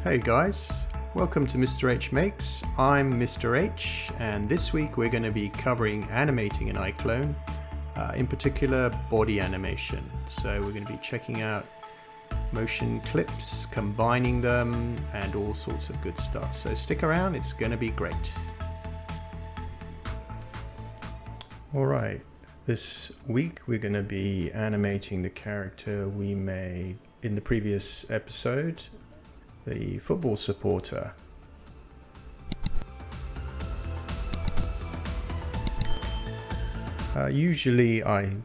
Hey guys, welcome to Mr. H Makes. I'm Mr. H, and this week we're going to be covering animating in iClone, in particular body animation. So we're going to be checking out motion clips, combining them, and all sorts of good stuff. So stick around, it's going to be great. Alright, this week we're going to be animating the character we made in the previous episode, the football supporter. Usually I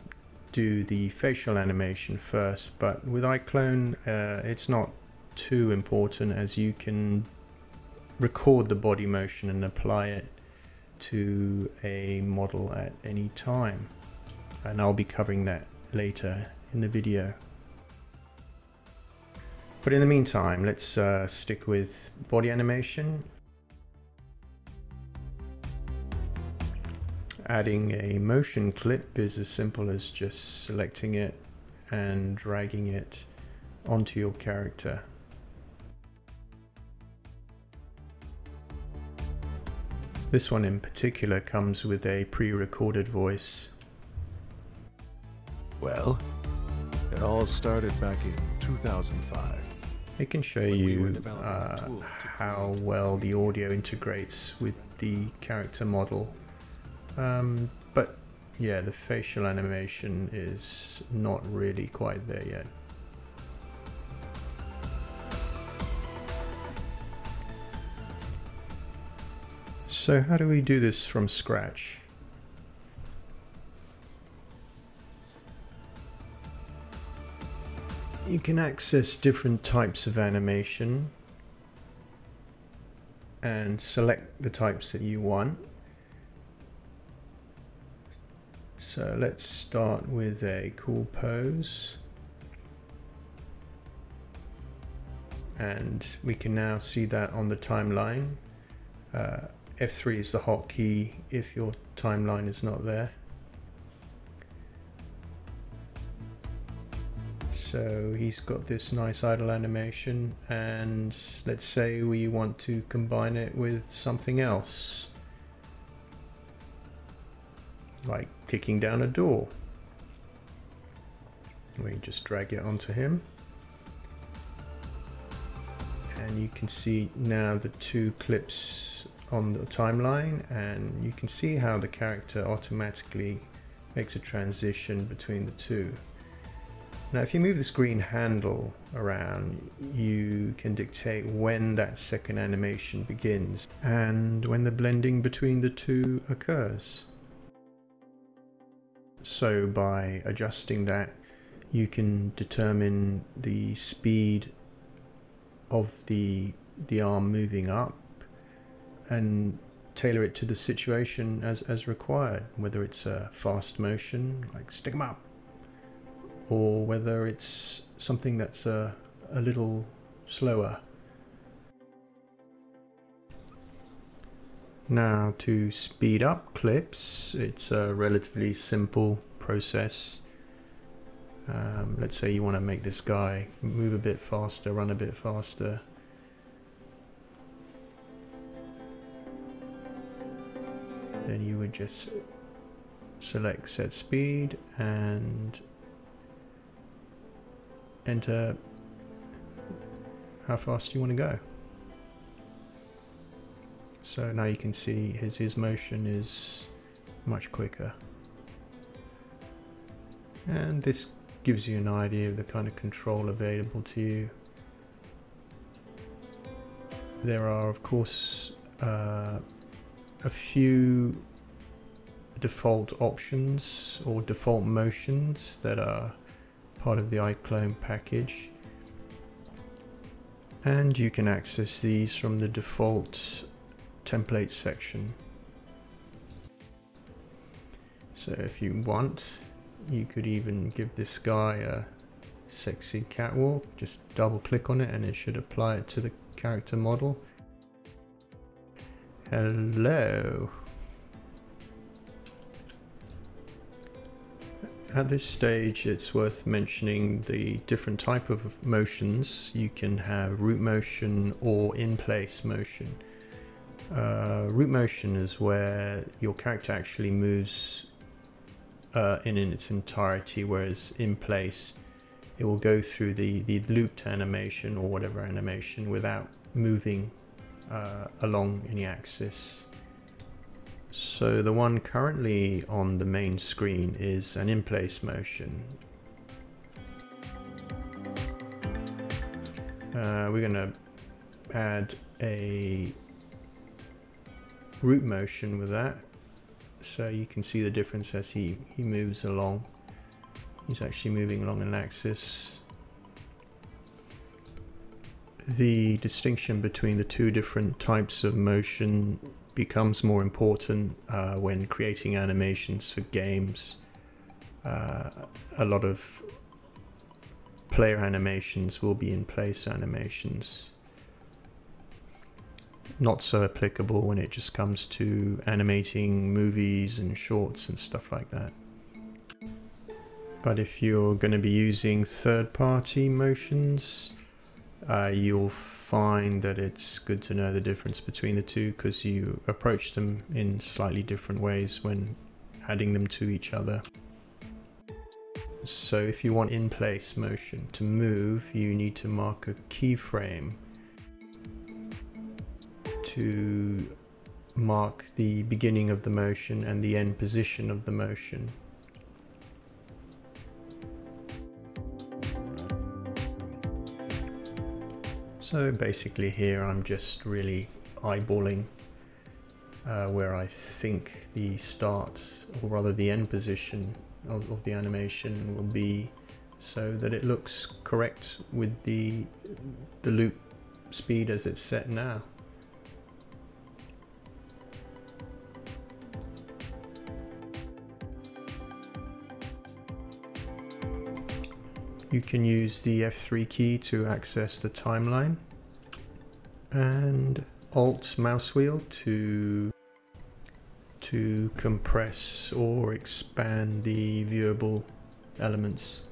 do the facial animation first, but with iClone it's not too important, as you can record the body motion and apply it to a model at any time, and I'll be covering that later in the video. But in the meantime, let's stick with body animation. Adding a motion clip is as simple as just selecting it and dragging it onto your character. This one in particular comes with a pre-recorded voice. Well, it all started back in 2005. It can show you how well the audio integrates with the character model. But yeah, the facial animation is not really quite there yet. So how do we do this from scratch? You can access different types of animation and select the types that you want. So let's start with a cool pose. And we can now see that on the timeline. F3 is the hotkey if your timeline is not there. So he's got this nice idle animation, and let's say we want to combine it with something else, like kicking down a door. We just drag it onto him, and you can see now the two clips on the timeline, and you can see how the character automatically makes a transition between the two. Now if you move this green handle around, you can dictate when that second animation begins and when the blending between the two occurs. So by adjusting that, you can determine the speed of the arm moving up and tailor it to the situation as required, whether it's a fast motion like stick 'em up, or whether it's something that's a little slower. Now to speed up clips, it's a relatively simple process. Let's say you want to make this guy move a bit faster, run a bit faster. Then you would just select set speed and enter how fast you want to go. So now you can see his motion is much quicker, and this gives you an idea of the kind of control available to you. There are of course a few default options or default motions that are part of the iClone package, and you can access these from the default template section. So if you want, you could even give this guy a sexy catwalk. Just double click on it and it should apply it to the character model. Hello. At this stage, it's worth mentioning the different type of motions. You can have root motion or in-place motion. Root motion is where your character actually moves in its entirety, whereas in place it will go through the looped animation or whatever animation without moving along any axis. So the one currently on the main screen is an in-place motion. We're going to add a root motion with that, so you can see the difference as he moves along. He's actually moving along an axis. The distinction between the two different types of motion becomes more important when creating animations for games. A lot of player animations will be in place animations. Not so applicable when it just comes to animating movies and shorts and stuff like that. But if you're going to be using third-party motions, you'll find that it's good to know the difference between the two, because you approach them in slightly different ways when adding them to each other. So if you want in-place motion to move, you need to mark a keyframe to mark the beginning of the motion and the end position of the motion. So basically here I'm just really eyeballing where I think the start, or rather the end position of the animation will be, so that it looks correct with the loop speed as it's set now. You can use the F3 key to access the timeline, and Alt mouse wheel to compress or expand the viewable elements.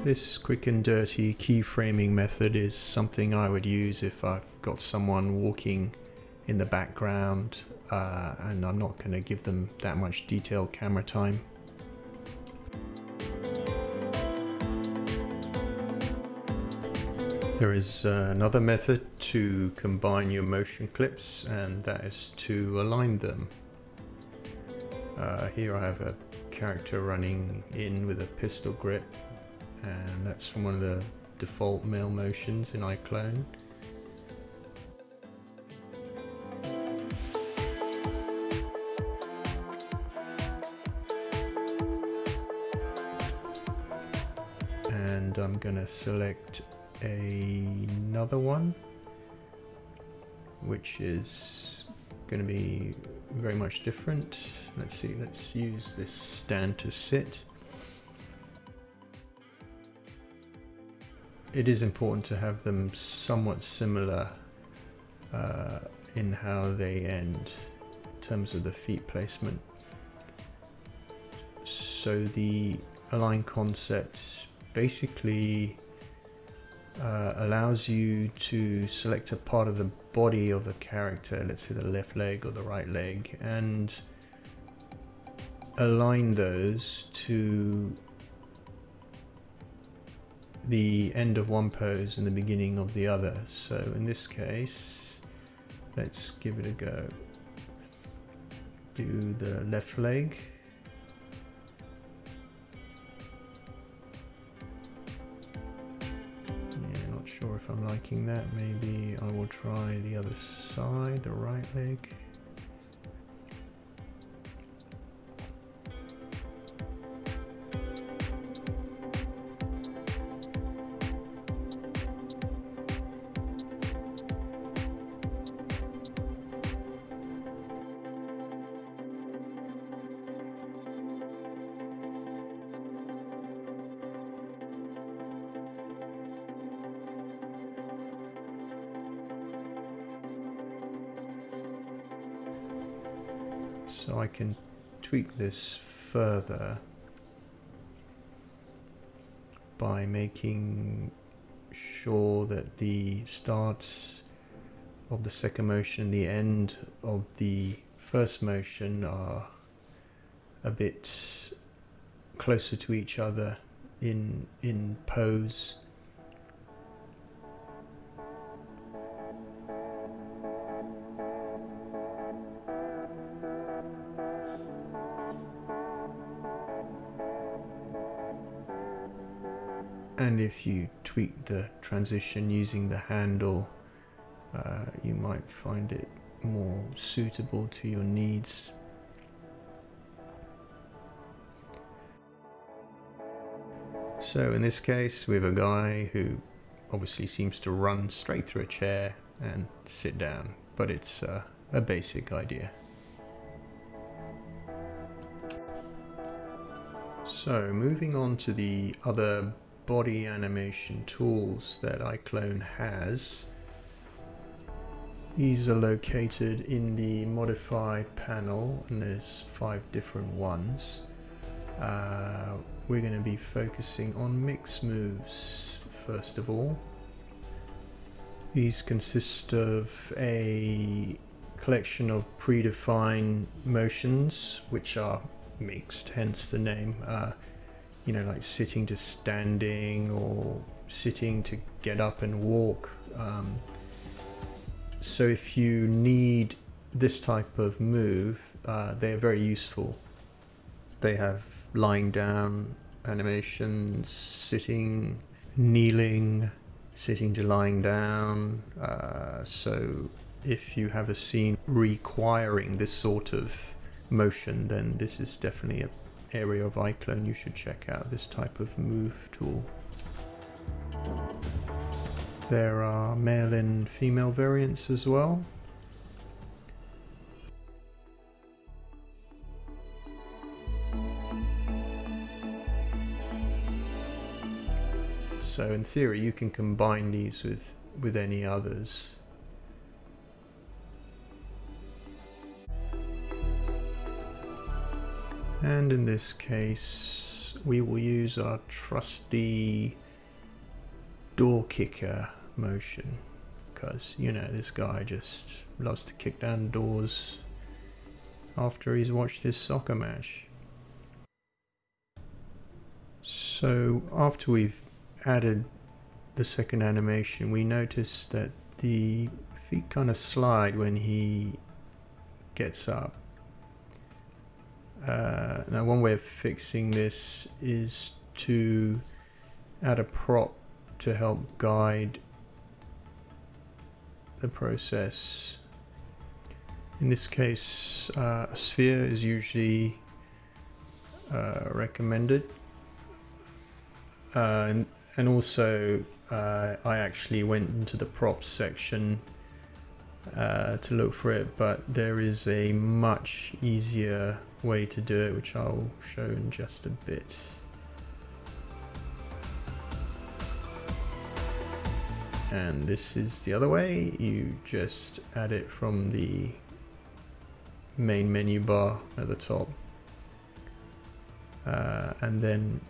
This quick and dirty keyframing method is something I would use if I've got someone walking in the background and I'm not going to give them that much detailed camera time. There is another method to combine your motion clips, and that is to align them. Here I have a character running in with a pistol grip, and that's from one of the default male motions in iClone. And I'm going to select another one, which is going to be very much different. Let's see, let's use this stand to sit. It is important to have them somewhat similar in how they end in terms of the feet placement. So the align concept basically allows you to select a part of the body of a character, let's say the left leg or the right leg, and align those to the end of one pose and the beginning of the other. So in this case, let's give it a go. Do the left leg. Not sure if I'm liking that. Maybe I will try the other side, the right leg. So I can tweak this further by making sure that the start of the second motion and the end of the first motion are a bit closer to each other in pose. And if you tweak the transition using the handle, you might find it more suitable to your needs. So in this case, we have a guy who obviously seems to run straight through a chair and sit down, but it's a basic idea. So moving on to the other body animation tools that iClone has. These are located in the modify panel, and there's 5 different ones. We're going to be focusing on mix moves first of all. These consist of a collection of predefined motions which are mixed, hence the name. You know, like sitting to standing or sitting to get up and walk. So if you need this type of move, they are very useful. They have lying down animations, sitting, kneeling, sitting to lying down. So if you have a scene requiring this sort of motion, then this is definitely an area of iClone you should check out, this type of move tool. There are male and female variants as well. So in theory you can combine these with any others. And in this case we will use our trusty door kicker motion, because you know this guy just loves to kick down doors after he's watched his soccer match. So after we've added the second animation, we notice that the feet kind of slide when he gets up. Now one way of fixing this is to add a prop to help guide the process. In this case, a sphere is usually recommended, and also I actually went into the props section to look for it, but there is a much easier way to do it, which I'll show in just a bit. And this is the other way. You just add it from the main menu bar at the top, and then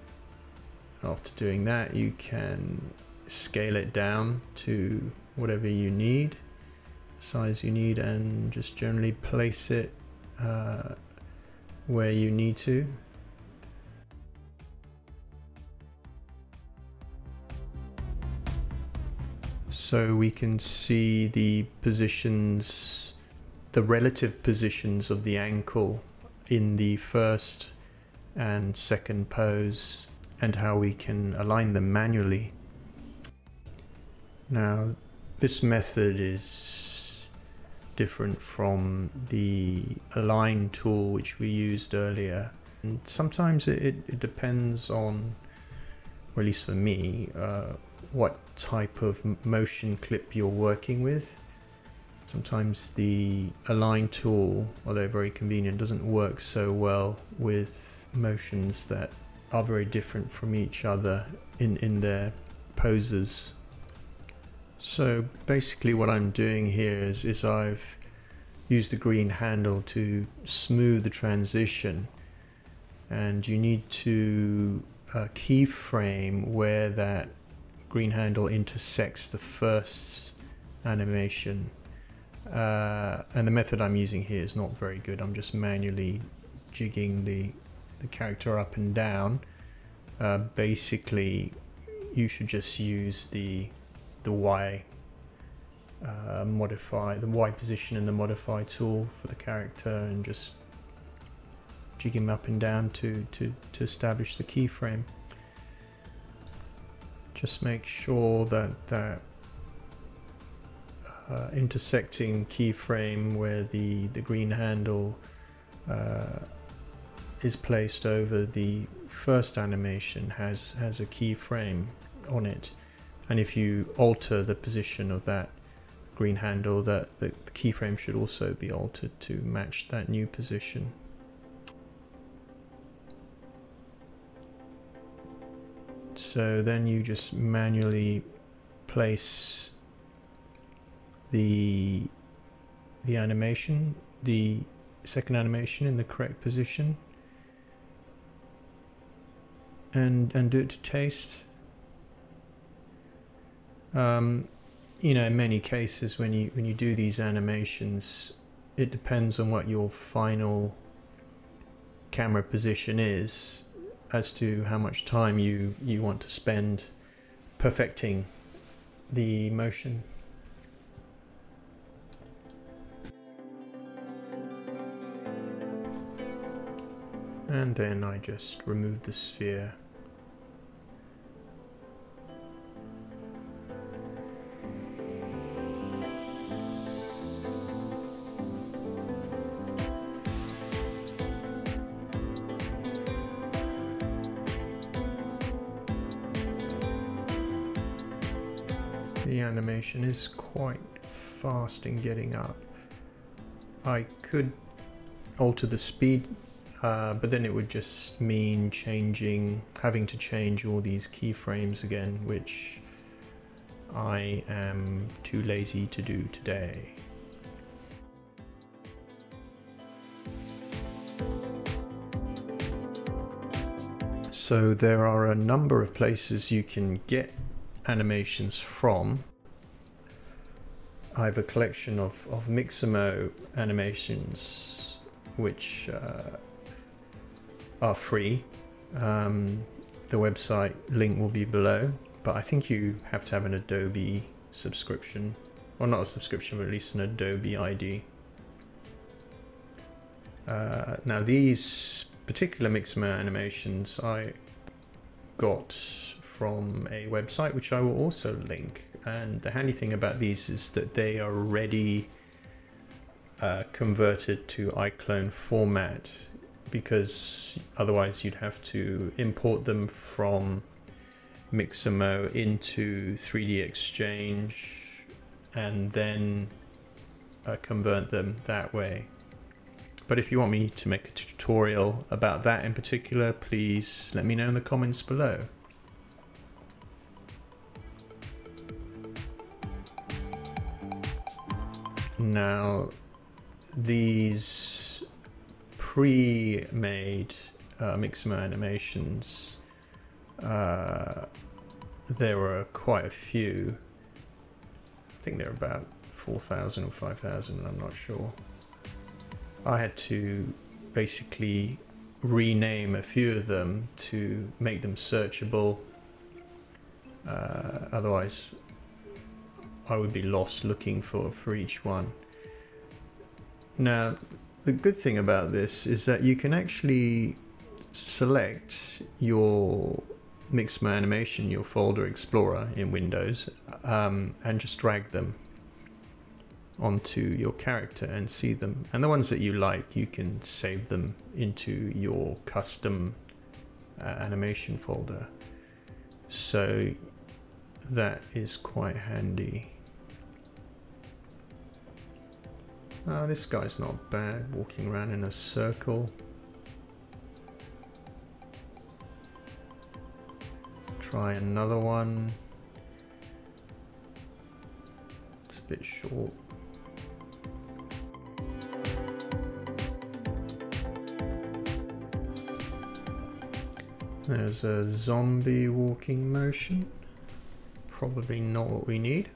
after doing that you can scale it down to whatever you need, the size you need, and just generally place it where you need to. So we can see the positions, the relative positions of the ankle in the first and second pose, and how we can align them manually. Now this method is different from the align tool which we used earlier, and sometimes it depends on, or at least for me, what type of motion clip you're working with. Sometimes the align tool, although very convenient, doesn't work so well with motions that are very different from each other in their poses. So basically what I'm doing here is I've used the green handle to smooth the transition, and you need to keyframe where that green handle intersects the first animation. And the method I'm using here is not very good. I'm just manually jigging the character up and down. Basically, you should just use the Y the Y position and the modify tool for the character, and just jig him up and down to establish the keyframe. Just make sure that intersecting keyframe where the green handle is placed over the first animation has a keyframe on it, and if you alter the position of that green handle, the keyframe should also be altered to match that new position. So then you just manually place the animation, the second animation, in the correct position, and do it to taste. You know, in many cases when you do these animations, it depends on what your final camera position is as to how much time you want to spend perfecting the motion. And then I just remove the sphere. The animation is quite fast in getting up. I could alter the speed, but then it would just mean having to change all these keyframes again, which I am too lazy to do today. So there are a number of places you can get animations from. I have a collection of Mixamo animations which are free. The website link will be below, but I think you have to have an Adobe subscription, or not a subscription, but at least an Adobe ID. Now these particular Mixamo animations I got from a website which I will also link, and the handy thing about these is that they are already converted to iClone format, because otherwise you'd have to import them from Mixamo into 3D Exchange and then convert them that way. But if you want me to make a tutorial about that in particular, please let me know in the comments below. Now, these pre-made Mixamo animations, there were quite a few. I think they're about 4,000 or 5,000, I'm not sure. I had to basically rename a few of them to make them searchable. Otherwise I would be lost looking for each one. Now, the good thing about this is that you can actually select your Mixamo animation, your folder explorer in Windows, and just drag them onto your character and see them. And the ones that you like, you can save them into your custom animation folder. So that is quite handy. This guy's not bad, walking around in a circle. Try another one. It's a bit short. There's a zombie walking motion. Probably not what we need.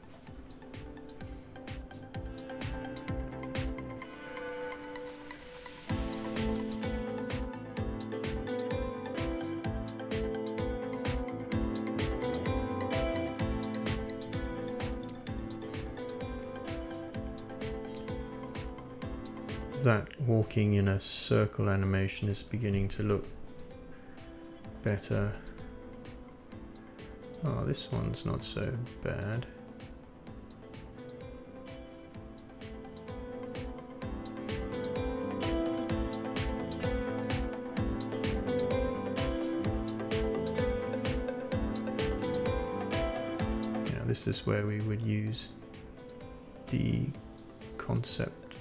That walking in a circle animation is beginning to look better. Oh, this one's not so bad. Yeah, this is where we would use the concept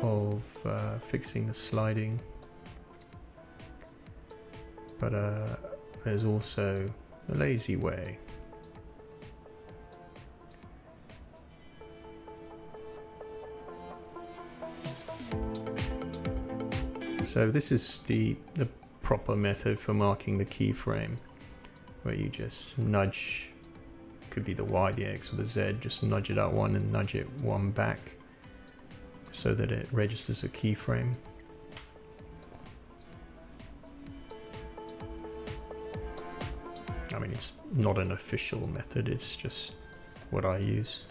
of fixing the sliding, but there's also the lazy way. So this is the proper method for marking the keyframe, where you just nudge, could be the Y, the X, or the Z, just nudge it out one and nudge it one back, so that it registers a keyframe. I mean, it's not an official method, it's just what I use.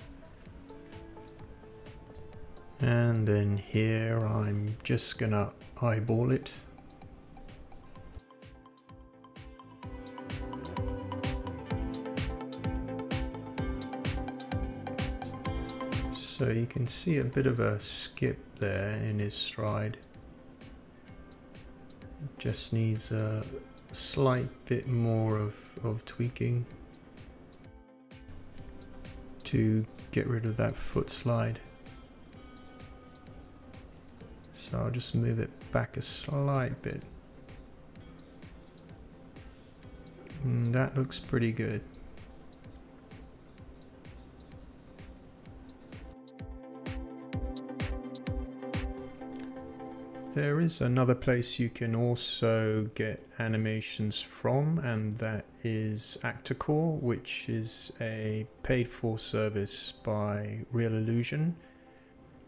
And then here I'm just gonna eyeball it. So you can see a bit of a skip there in his stride. It just needs a slight bit more of tweaking to get rid of that foot slide. So I'll just move it back a slight bit. And that looks pretty good. There is another place you can also get animations from, and that is Actorcore, which is a paid-for service by Reallusion.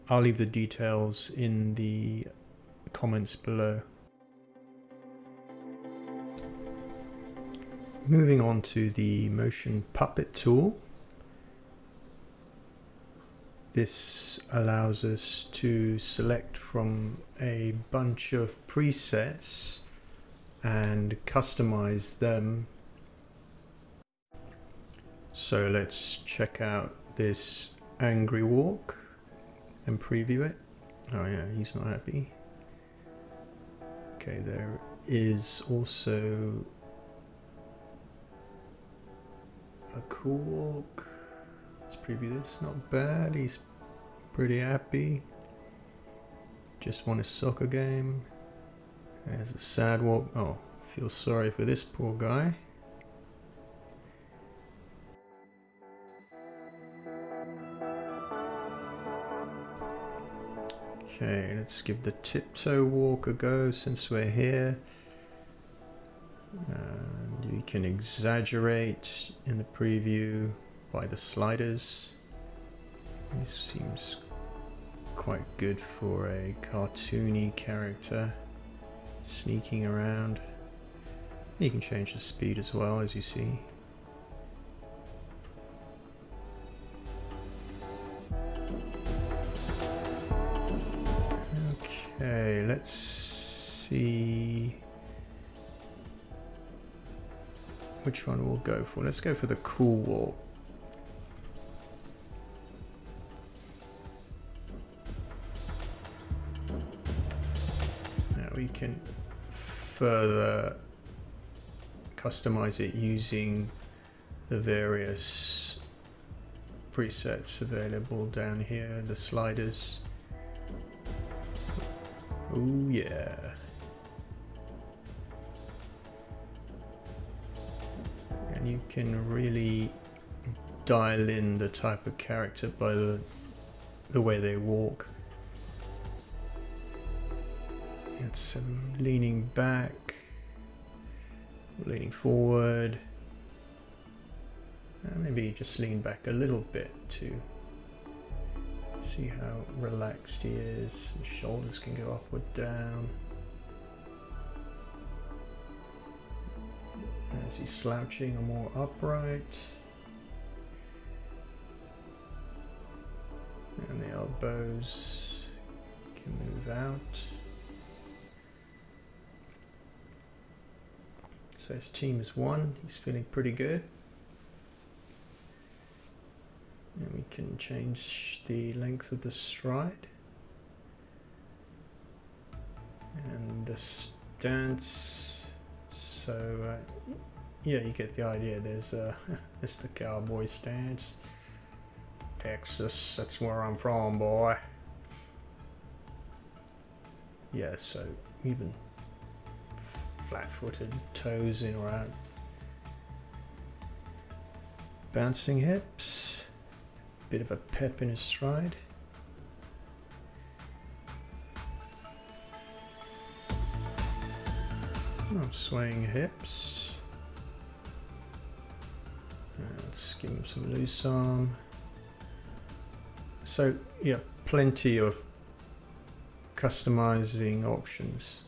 I'll leave the details in the comments below. Moving on to the motion puppet tool. This allows us to select from a bunch of presets and customize them. So let's check out this angry walk and preview it. Oh yeah, he's not happy. Okay, there is also a cool walk. Let's preview this. Not bad. He's pretty happy. Just won a soccer game. There's a sad walk. Oh, feel sorry for this poor guy. Okay, let's give the tiptoe walk a go since we're here. And you can exaggerate in the preview by the sliders. This seems quite good for a cartoony character sneaking around. You can change the speed as well, as you see. Okay, let's see which one we'll go for. Let's go for the cool walk. Now we can further customize it using the various presets available down here, the sliders. Oh yeah. And you can really dial in the type of character by the way they walk. Get some leaning back, leaning forward. And maybe just lean back a little bit to see how relaxed he is. His shoulders can go upward, down. As he's slouching or more upright. And the elbows can move out. So his team is 1. He's feeling pretty good. And we can change the length of the stride. And the stance. So yeah, you get the idea. There's it's the cowboy stance. Texas, that's where I'm from, boy. Yeah, so even flat-footed, toes in or out. Bouncing hips. Bit of a pep in his stride. Oh, swaying hips. Let's give him some loose arm. So yeah, plenty of customizing options.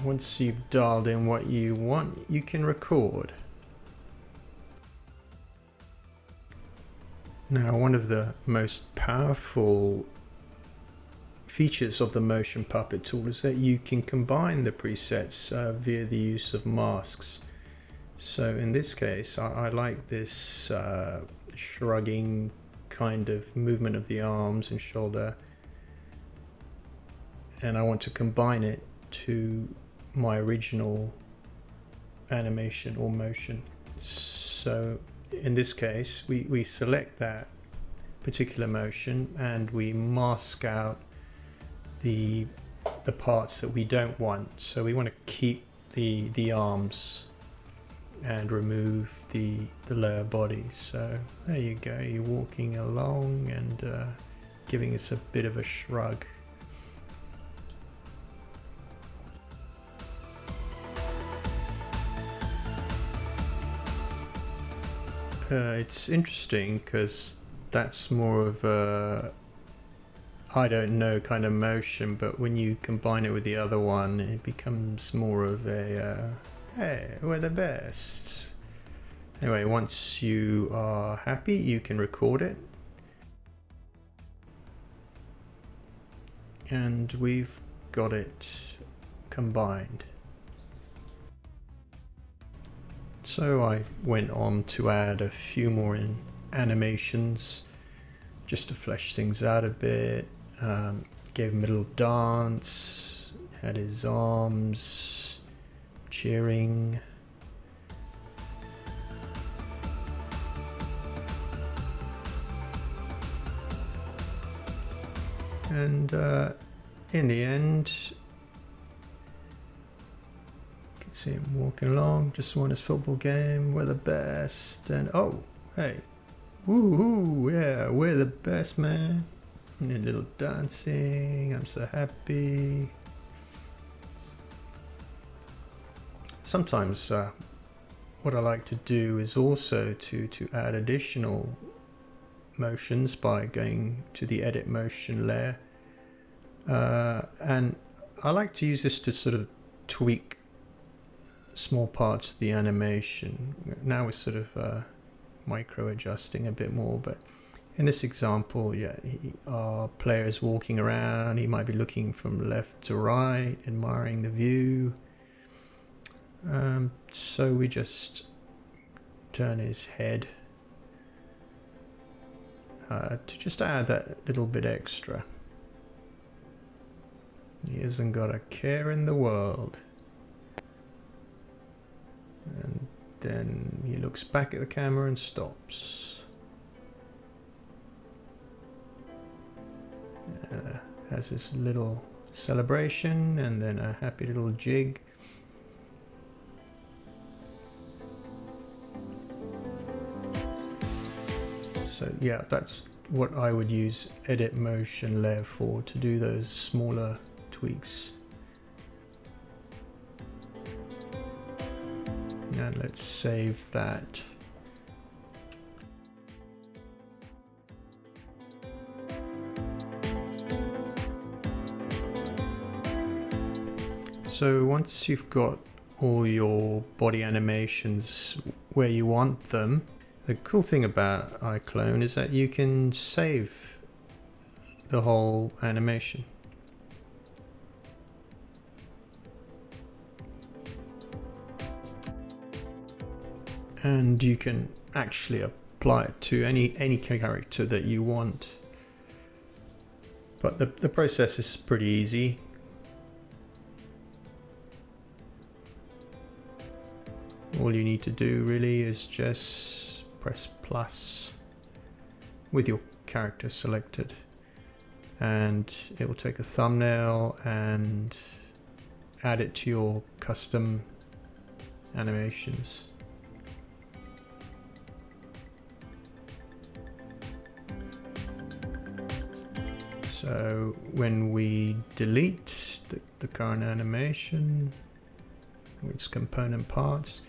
Once you've dialed in what you want, you can record. Now, one of the most powerful features of the Motion Puppet tool is that you can combine the presets via the use of masks. So in this case, I like this shrugging kind of movement of the arms and shoulder, and I want to combine it to my original animation or motion. So in this case, we select that particular motion and we mask out the parts that we don't want. So we want to keep the arms and remove the lower body. So there you go, you're walking along and giving us a bit of a shrug. It's interesting because that's more of a I don't know kind of motion, but when you combine it with the other one, it becomes more of a hey, we're the best. Anyway, once you are happy, you can record it. And we've got it combined. So I went on to add a few more animations just to flesh things out a bit. Gave him a little dance, had his arms cheering. And in the end, you can see him walking along, just won his football game, we're the best, and oh, hey, woohoo, yeah, we're the best, man. And a little dancing, I'm so happy. Sometimes what I like to do is also to add additional motions by going to the edit motion layer, and I like to use this to sort of tweak small parts of the animation. Now we're sort of micro adjusting a bit more, but in this example, yeah, our player is walking around, he might be looking from left to right, admiring the view. So we just turn his head to just add that little bit extra. He hasn't got a care in the world. And then he looks back at the camera and stops. Has this little celebration and then a happy little jig. So yeah, that's what I would use edit motion layer for, to do those smaller tweaks. And let's save that. So once you've got all your body animations where you want them, the cool thing about iClone is that you can save the whole animation. And you can actually apply it to any character that you want. But the process is pretty easy. All you need to do really is just press plus with your character selected, and it will take a thumbnail and add it to your custom animations. So when we delete the current animation with its component parts,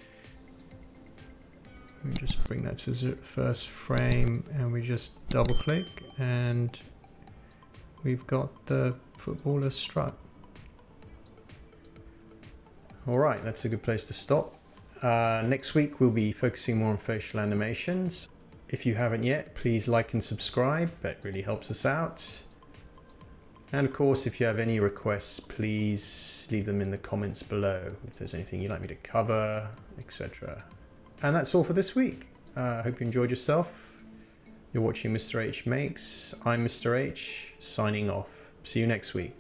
we just bring that to the first frame and we just double click and we've got the footballer strut. Alright, that's a good place to stop. Next week we'll be focusing more on facial animations. If you haven't yet, please like and subscribe, that really helps us out. And of course, if you have any requests, please leave them in the comments below if there's anything you'd like me to cover, etc. And that's all for this week. I hope you enjoyed yourself. You're watching Mr. H Makes. I'm Mr. H, signing off. See you next week.